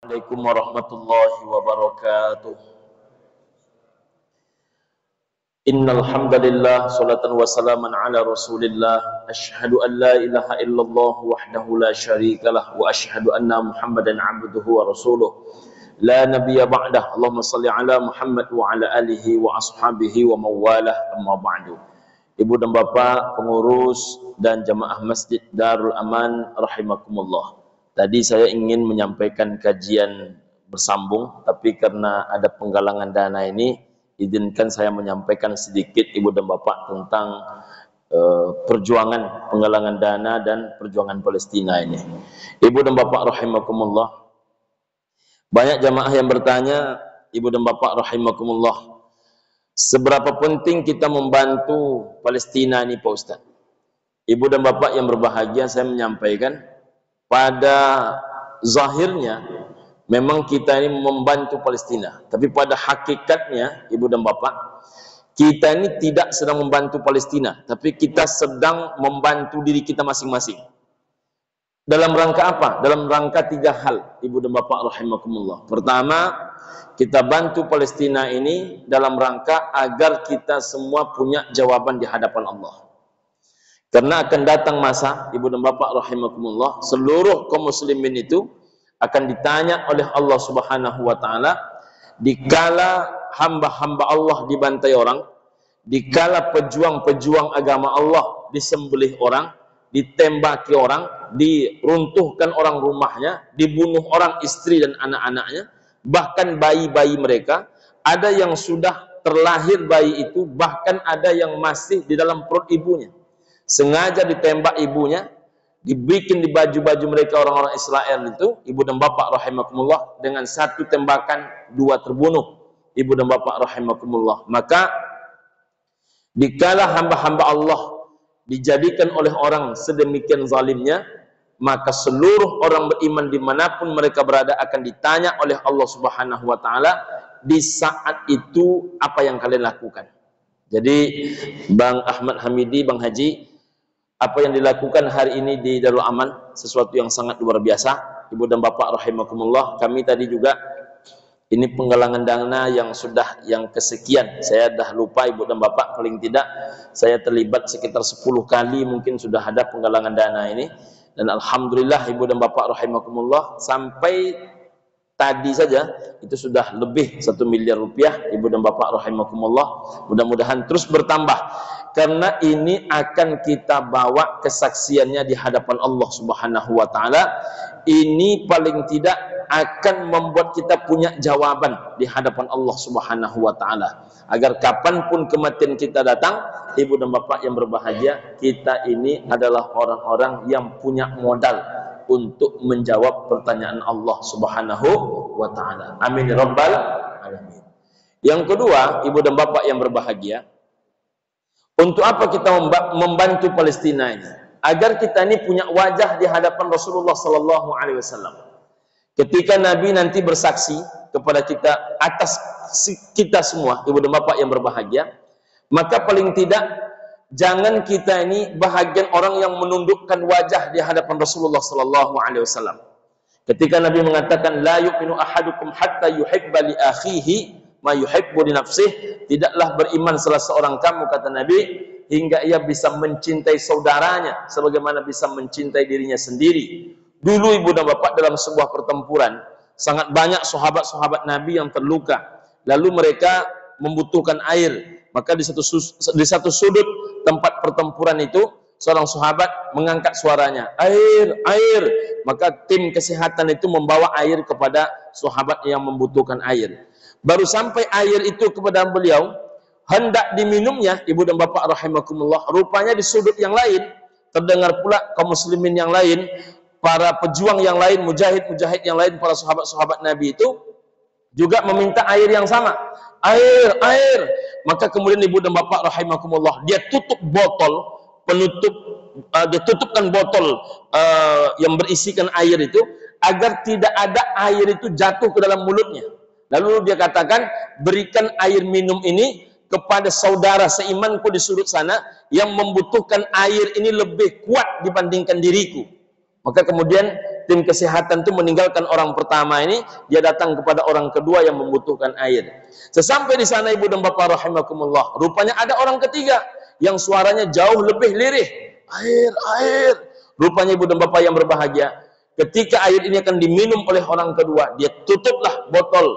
Assalamualaikum warahmatullahi wabarakatuh. Innal hamdalillah salatan wa salaman ala Rasulillah. Asyhadu an la ilaha illallah wahdahu la syarikalah wa asyhadu anna Muhammadan abduhu wa rasuluh. La nabiyya ba'dah. Allahumma salli ala Muhammad wa ala alihi wa ashabihi wa mawalah, amma ba'du. Ibu dan bapak pengurus dan jamaah Masjid Darul Aman rahimakumullah. Tadi saya ingin menyampaikan kajian bersambung, tapi karena ada penggalangan dana ini, izinkan saya menyampaikan sedikit ibu dan bapak tentang perjuangan penggalangan dana dan perjuangan Palestina ini. Ibu dan bapak rahimakumullah, banyak jamaah yang bertanya, ibu dan bapak rahimakumullah, seberapa penting kita membantu Palestina ini Pak Ustaz? Ibu dan bapak yang berbahagia, saya menyampaikan, pada zahirnya memang kita ini membantu Palestina, tapi pada hakikatnya ibu dan bapak, kita ini tidak sedang membantu Palestina, tapi kita sedang membantu diri kita masing-masing. Dalam rangka apa? Dalam rangka tiga hal ibu dan bapak rahimakumullah. Pertama, kita bantu Palestina ini dalam rangka agar kita semua punya jawaban di hadapan Allah. Karena akan datang masa, ibu dan bapak rahimakumullah, seluruh kaum muslimin itu akan ditanya oleh Allah Subhanahu wa taala dikala hamba-hamba Allah dibantai orang, dikala pejuang-pejuang agama Allah disembelih orang, ditembaki orang, diruntuhkan orang rumahnya, dibunuh orang istri dan anak-anaknya, bahkan bayi-bayi mereka, ada yang sudah terlahir bayi itu, bahkan ada yang masih di dalam perut ibunya. Sengaja ditembak ibunya, dibikin di baju-baju mereka orang-orang Israel itu, ibu dan bapak rahimakumullah, dengan satu tembakan dua terbunuh, ibu dan bapak rahimakumullah. Maka dikala hamba-hamba Allah dijadikan oleh orang sedemikian zalimnya, maka seluruh orang beriman dimanapun mereka berada akan ditanya oleh Allah Subhanahu wa taala di saat itu, apa yang kalian lakukan. Jadi Bang Ahmad Hamidi, Bang Haji, apa yang dilakukan hari ini di Darul Aman sesuatu yang sangat luar biasa. Ibu dan bapak rahimakumullah, kami tadi juga ini penggalangan dana yang sudah yang kesekian. Saya dah lupa ibu dan bapak, paling tidak saya terlibat sekitar 10 kali mungkin sudah ada penggalangan dana ini. Dan alhamdulillah ibu dan bapak rahimakumullah, sampai tadi saja itu sudah lebih 1 miliar rupiah ibu dan bapak rahimakumullah. Mudah-mudahan terus bertambah, karena ini akan kita bawa kesaksiannya di hadapan Allah Subhanahu wa taala. Ini paling tidak akan membuat kita punya jawaban di hadapan Allah Subhanahu wa taala, agar kapanpun kematian kita datang, ibu dan bapak yang berbahagia, kita ini adalah orang-orang yang punya modal untuk menjawab pertanyaan Allah Subhanahu wa taala. Amin ya rabbal alamin. Yang kedua, ibu dan bapak yang berbahagia, untuk apa kita membantu Palestina ini? Agar kita ini punya wajah di hadapan Rasulullah sallallahu alaihi wasallam. Ketika Nabi nanti bersaksi kepada kita atas kita semua, ibu dan bapak yang berbahagia, maka paling tidak jangan kita ini bahagian orang yang menundukkan wajah di hadapan Rasulullah sallallahu alaihi wasallam. Ketika Nabi mengatakan la yu'minu ahadukum hatta yuhibba li akhihi ma yuhibbu li nafsihi, tidaklah beriman salah seorang kamu, kata Nabi, hingga ia bisa mencintai saudaranya sebagaimana bisa mencintai dirinya sendiri. Dulu ibu dan bapak, dalam sebuah pertempuran sangat banyak sahabat-sahabat Nabi yang terluka, lalu mereka membutuhkan air. Maka di satu sudut tempat pertempuran itu, seorang sahabat mengangkat suaranya, air, air. Maka tim kesehatan itu membawa air kepada sahabat yang membutuhkan air. Baru sampai air itu kepada beliau, hendak diminumnya, ibu dan bapak rahimakumullah, rupanya di sudut yang lain terdengar pula kaum muslimin yang lain, para pejuang yang lain, mujahid-mujahid yang lain, para sahabat-sahabat Nabi itu juga meminta air yang sama. Air, air. Maka kemudian ibu dan bapak rahimakumullah, dia tutup botol, dia tutupkan botol yang berisikan air itu, agar tidak ada air itu jatuh ke dalam mulutnya. Lalu dia katakan, berikan air minum ini kepada saudara seimanku di sudut sana yang membutuhkan air ini lebih kuat dibandingkan diriku. Maka kemudian tim kesehatan itu meninggalkan orang pertama ini, dia datang kepada orang kedua yang membutuhkan air. Sesampai di sana ibu dan bapak rahimakumullah, rupanya ada orang ketiga yang suaranya jauh lebih lirih. Air, air. Rupanya ibu dan bapak yang berbahagia, ketika air ini akan diminum oleh orang kedua, dia tutuplah botol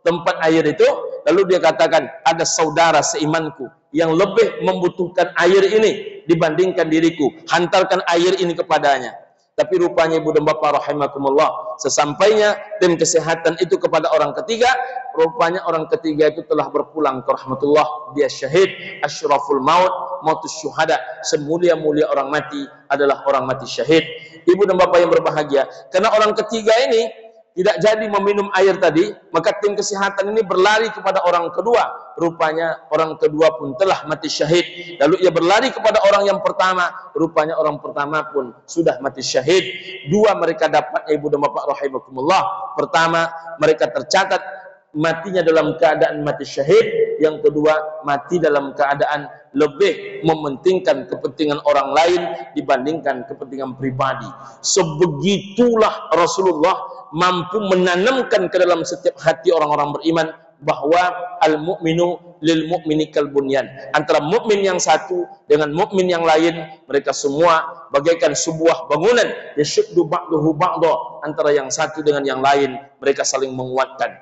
tempat air itu, lalu dia katakan, ada saudara seimanku yang lebih membutuhkan air ini dibandingkan diriku, hantarkan air ini kepadanya. Tapi rupanya ibu dan bapak rahimakumullah, sesampainya tim kesehatan itu kepada orang ketiga, rupanya orang ketiga itu telah berpulang ke rahmatullah, dia syahid, asyraful maut, mautus syuhada, semulia-mulia orang mati adalah orang mati syahid. Ibu dan bapak yang berbahagia, karena orang ketiga ini tidak jadi meminum air tadi, maka tim kesehatan ini berlari kepada orang kedua. Rupanya orang kedua pun telah mati syahid. Lalu ia berlari kepada orang yang pertama, rupanya orang pertama pun sudah mati syahid. Dua mereka dapat, ibu dan bapak rahimakumullah. Pertama, mereka tercatat matinya dalam keadaan mati syahid. Yang kedua, mati dalam keadaan lebih mementingkan kepentingan orang lain dibandingkan kepentingan pribadi. Sebegitulah Rasulullah mampu menanamkan ke dalam setiap hati orang-orang beriman bahwa al-mu'minu lil mu'mini kal bunyan. Antara mukmin yang satu dengan mukmin yang lain, mereka semua bagaikan sebuah bangunan, yashuddu ba'duhu ba'dha, antara yang satu dengan yang lain, mereka saling menguatkan.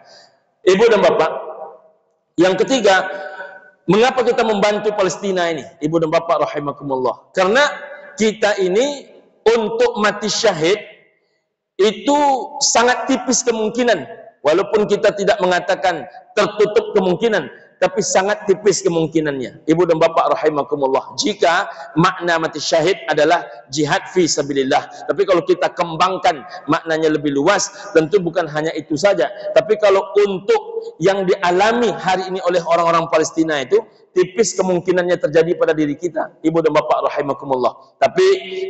Ibu dan bapak, yang ketiga, mengapa kita membantu Palestina ini, ibu dan bapak rahimakumullah? Karena kita ini untuk mati syahid itu sangat tipis kemungkinan, walaupun kita tidak mengatakan tertutup kemungkinan, tapi sangat tipis kemungkinannya. Ibu dan bapak rahimakumullah, jika makna mati syahid adalah jihad fi sabilillah, tapi kalau kita kembangkan maknanya lebih luas, tentu bukan hanya itu saja. Tapi kalau untuk yang dialami hari ini oleh orang-orang Palestina itu tipis kemungkinannya terjadi pada diri kita, ibu dan bapak rahimakumullah. Tapi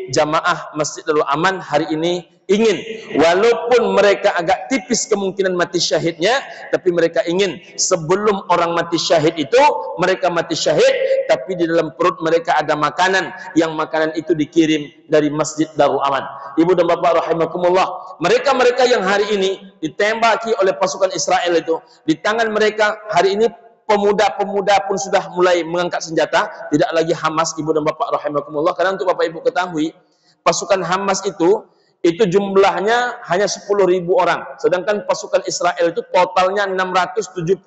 jamaah Masjid Darul Aman hari ini ingin, walaupun mereka agak tipis kemungkinan mati syahidnya, tapi mereka ingin sebelum orang mati syahid itu, mereka mati syahid, tapi di dalam perut mereka ada makanan, yang makanan itu dikirim dari Masjid Darul Aman. Ibu dan bapak rahimakumullah, mereka-mereka yang hari ini ditembaki oleh pasukan Israel itu, di tangan mereka hari ini pemuda-pemuda pun sudah mulai mengangkat senjata, tidak lagi Hamas, ibu dan bapak rahimakumullah. Karena untuk bapak ibu ketahui, pasukan Hamas itu jumlahnya hanya 10.000 orang, sedangkan pasukan Israel itu totalnya 676.000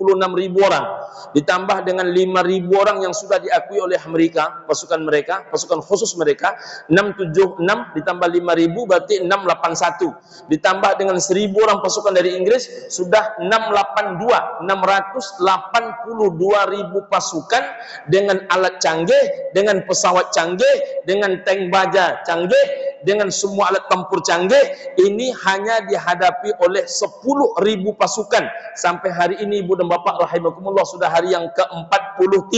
orang, ditambah dengan 5.000 orang yang sudah diakui oleh Amerika, pasukan mereka, pasukan khusus mereka, 676 ditambah 5.000 berarti 681, ditambah dengan 1.000 orang pasukan dari Inggris, sudah 682.000 pasukan dengan alat canggih, dengan pesawat canggih, dengan tank baja canggih, dengan semua alat tempur canggih. Ini hanya dihadapi oleh 10.000 pasukan. Sampai hari ini ibu dan bapak rahimakumullah, sudah hari yang ke-43,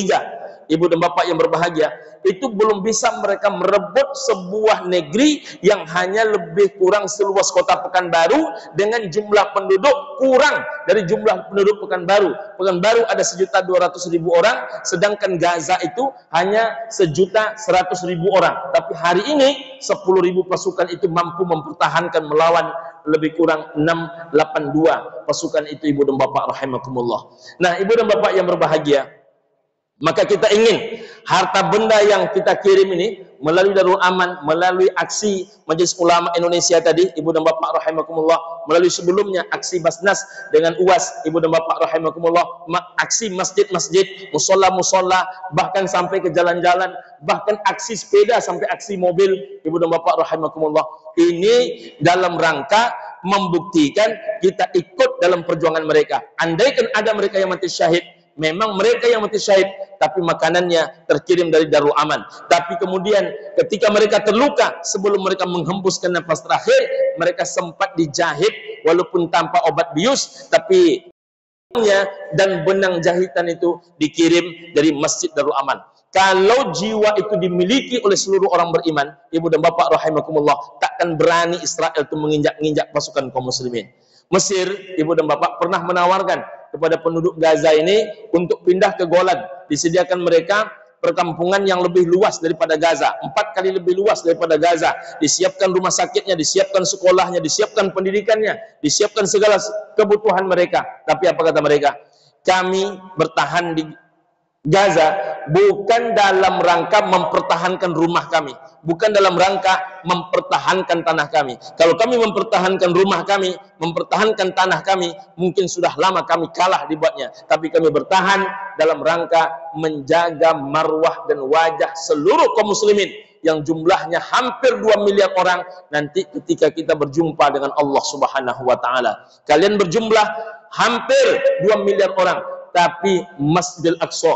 ibu dan bapak yang berbahagia, itu belum bisa mereka merebut sebuah negeri yang hanya lebih kurang seluas kota Pekanbaru, dengan jumlah penduduk kurang dari jumlah penduduk Pekanbaru. Pekanbaru ada 1.200.000 orang, sedangkan Gaza itu hanya 1.100.000 orang. Tapi hari ini 10.000 pasukan itu mampu mempertahankan melawan lebih kurang 682 pasukan itu, ibu dan bapak rahimakumullah. Nah, ibu dan bapak yang berbahagia, maka kita ingin harta benda yang kita kirim ini melalui Darul Aman, melalui aksi Majelis Ulama Indonesia tadi, ibu dan bapak rahimakumullah, melalui sebelumnya aksi Basnas dengan UAS, ibu dan bapak rahimakumullah, aksi masjid-masjid, musola-musola, bahkan sampai ke jalan-jalan, bahkan aksi sepeda sampai aksi mobil, ibu dan bapak rahimakumullah. Ini dalam rangka membuktikan kita ikut dalam perjuangan mereka. Andaikan ada mereka yang mati syahid, memang mereka yang mati syahid, tapi makanannya terkirim dari Darul Aman. Tapi kemudian ketika mereka terluka, sebelum mereka menghembuskan nafas terakhir, mereka sempat dijahit walaupun tanpa obat bius, tapi dan benang jahitan itu dikirim dari Masjid Darul Aman. Kalau jiwa itu dimiliki oleh seluruh orang beriman, ibu dan bapak rahimakumullah, takkan berani Israel itu menginjak-injak pasukan kaum muslimin. Mesir, ibu dan bapak, pernah menawarkan kepada penduduk Gaza ini untuk pindah ke Golan. Disediakan mereka perkampungan yang lebih luas daripada Gaza, 4 kali lebih luas daripada Gaza. Disiapkan rumah sakitnya, disiapkan sekolahnya, disiapkan pendidikannya, disiapkan segala kebutuhan mereka. Tapi apa kata mereka? Kami bertahan di Gaza bukan dalam rangka mempertahankan rumah kami, bukan dalam rangka mempertahankan tanah kami. Kalau kami mempertahankan rumah kami, mempertahankan tanah kami, mungkin sudah lama kami kalah dibuatnya. Tapi kami bertahan dalam rangka menjaga marwah dan wajah seluruh kaum muslimin yang jumlahnya hampir 2 miliar orang nanti ketika kita berjumpa dengan Allah Subhanahu wa taala. Kalian berjumlah hampir 2 miliar orang, tapi Masjidil Aqsa,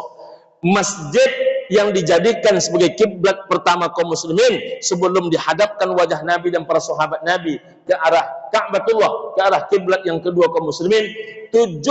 masjid yang dijadikan sebagai kiblat pertama kaum muslimin sebelum dihadapkan wajah Nabi dan para sahabat Nabi ke arah Ka'batullah, ke arah kiblat yang kedua kaum muslimin, 17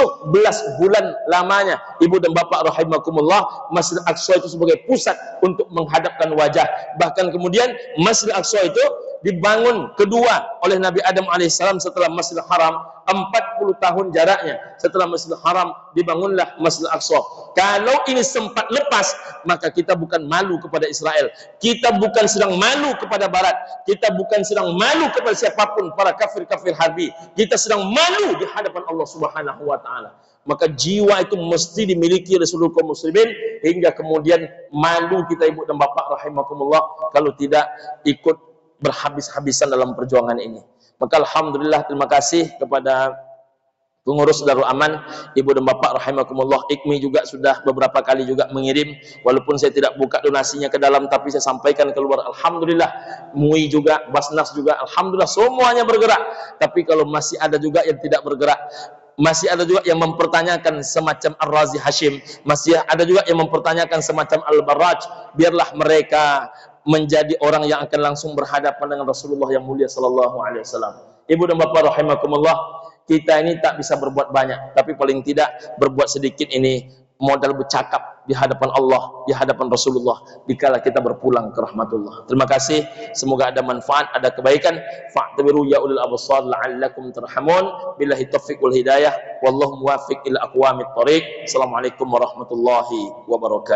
bulan lamanya, ibu dan bapak rahimakumullah, Masjid Aqsa itu sebagai pusat untuk menghadapkan wajah. Bahkan kemudian Masjid Aqsa itu dibangun kedua oleh Nabi Adam alaihissalam setelah Masjidil Haram, 40 tahun jaraknya. Setelah Masjidil Haram dibangunlah Masjidil Aqsa. Kalau ini sempat lepas, maka kita bukan malu kepada Israel, kita bukan sedang malu kepada Barat, kita bukan sedang malu kepada siapapun para kafir-kafir harbi, kita sedang malu di hadapan Allah Subhanahu wa taala. Maka jiwa itu mesti dimiliki oleh seluruh kaum muslimin, hingga kemudian malu kita ibu dan bapak rahimakumullah kalau tidak ikut berhabis-habisan dalam perjuangan ini. Maka alhamdulillah, terima kasih kepada pengurus Darul Aman, ibu dan bapak rahimakumullah. IKMI juga sudah beberapa kali juga mengirim, walaupun saya tidak buka donasinya ke dalam, tapi saya sampaikan keluar. Alhamdulillah, MUI juga, Basnas juga, alhamdulillah semuanya bergerak. Tapi kalau masih ada juga yang tidak bergerak, masih ada juga yang mempertanyakan semacam Ar-Razi Hashim, masih ada juga yang mempertanyakan semacam Al-Barraj, biarlah mereka menjadi orang yang akan langsung berhadapan dengan Rasulullah yang mulia sallallahu alaihi wasallam. Ibu dan bapak rahimakumullah, kita ini tak bisa berbuat banyak, tapi paling tidak berbuat sedikit ini modal bercakap di hadapan Allah, di hadapan Rasulullah dikala kita berpulang ke rahmatullah. Terima kasih, semoga ada manfaat, ada kebaikan. Fa'tabiru ya ulil absar la'allakum turhamun. Billahi taufiq wal hidayah, wallahu muwaffiq ila aqwamit thoriq. Assalamualaikum warahmatullahi wabarakatuh.